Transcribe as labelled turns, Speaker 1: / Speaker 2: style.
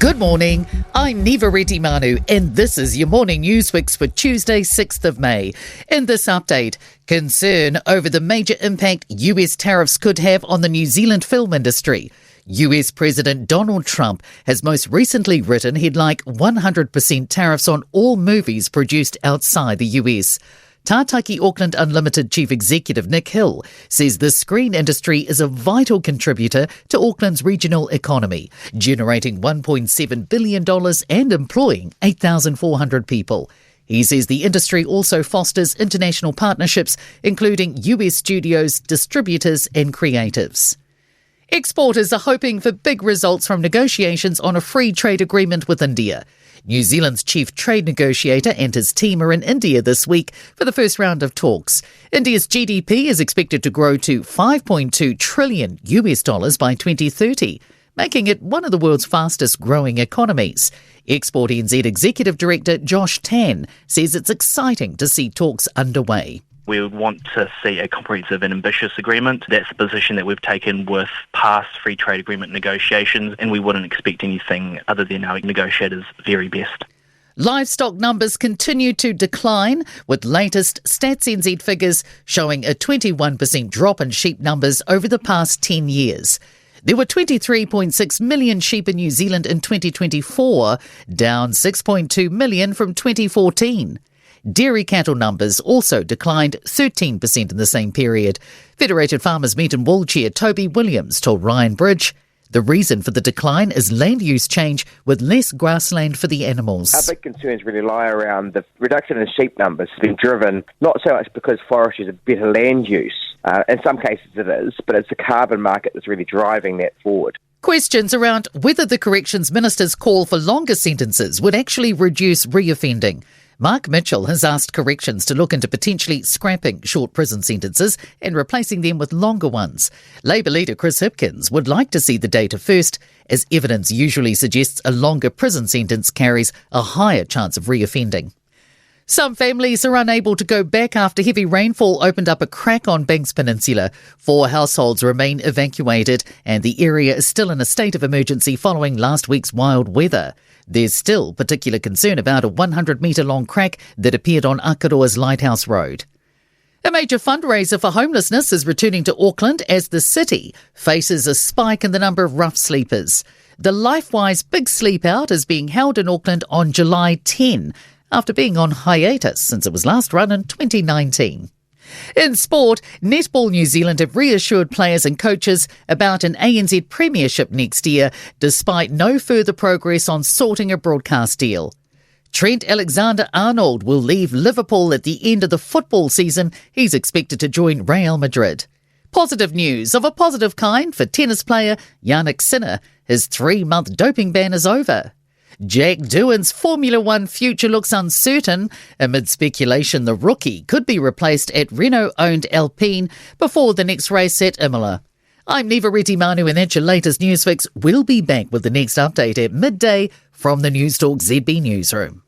Speaker 1: Good morning, I'm Nivareti Manu and this is your morning news fix for Tuesday 6th of May. In this update, concern over the major impact US tariffs could have on the New Zealand film industry. US President Donald Trump has most recently written he'd like 100% tariffs on all movies produced outside the US. Tātaki Auckland Unlimited Chief Executive Nick Hill says the screen industry is a vital contributor to Auckland's regional economy, generating $1.7 billion and employing 8,400 people. He says the industry also fosters international partnerships, including US studios, distributors and creatives. Exporters are hoping for big results from negotiations on a free trade agreement with India. New Zealand's chief trade negotiator and his team are in India this week for the first round of talks. India's GDP is expected to grow to $5.2 trillion by 2030, making it one of the world's fastest growing economies. Export NZ Executive Director Josh Tan says it's exciting to see talks underway.
Speaker 2: We would want to see a comprehensive and ambitious agreement. That's the position that we've taken with past free trade agreement negotiations, and we wouldn't expect anything other than our negotiators' very best.
Speaker 1: Livestock numbers continue to decline, with latest Stats NZ figures showing a 21% drop in sheep numbers over the past 10 years. There were 23.6 million sheep in New Zealand in 2024, down 6.2 million from 2014. Dairy cattle numbers also declined 13% in the same period. Federated Farmers Meat and Wool Chair Toby Williams told Ryan Bridge the reason for the decline is land use change with less grassland for the animals.
Speaker 3: Our big concerns really lie around the reduction in sheep numbers being driven not so much because forestry is a better land use. In some cases it is, but it's the carbon market that's really driving that forward.
Speaker 1: Questions around whether the Corrections Minister's call for longer sentences would actually reduce reoffending. Mark Mitchell has asked Corrections to look into potentially scrapping short prison sentences and replacing them with longer ones. Labour leader Chris Hipkins would like to see the data first, as evidence usually suggests a longer prison sentence carries a higher chance of reoffending. Some families are unable to go back after heavy rainfall opened up a crack on Banks Peninsula. 4 households remain evacuated and the area is still in a state of emergency following last week's wild weather. There's still particular concern about a 100-metre-long crack that appeared on Akaroa's Lighthouse Road. A major fundraiser for homelessness is returning to Auckland as the city faces a spike in the number of rough sleepers. The LifeWise Big Sleep Out is being held in Auckland on July 10, after being on hiatus since it was last run in 2019. In sport, Netball New Zealand have reassured players and coaches about an ANZ premiership next year, despite no further progress on sorting a broadcast deal. Trent Alexander-Arnold will leave Liverpool at the end of the football season. He's expected to join Real Madrid. Positive news of a positive kind for tennis player Jannik Sinner. His 3-month doping ban is over. Jack Doohan's Formula One future looks uncertain amid speculation the rookie could be replaced at Renault-owned Alpine before the next race at Imola. I'm Nivareti Manu and that's your latest news fix. We'll be back with the next update at midday from the Newstalk ZB newsroom.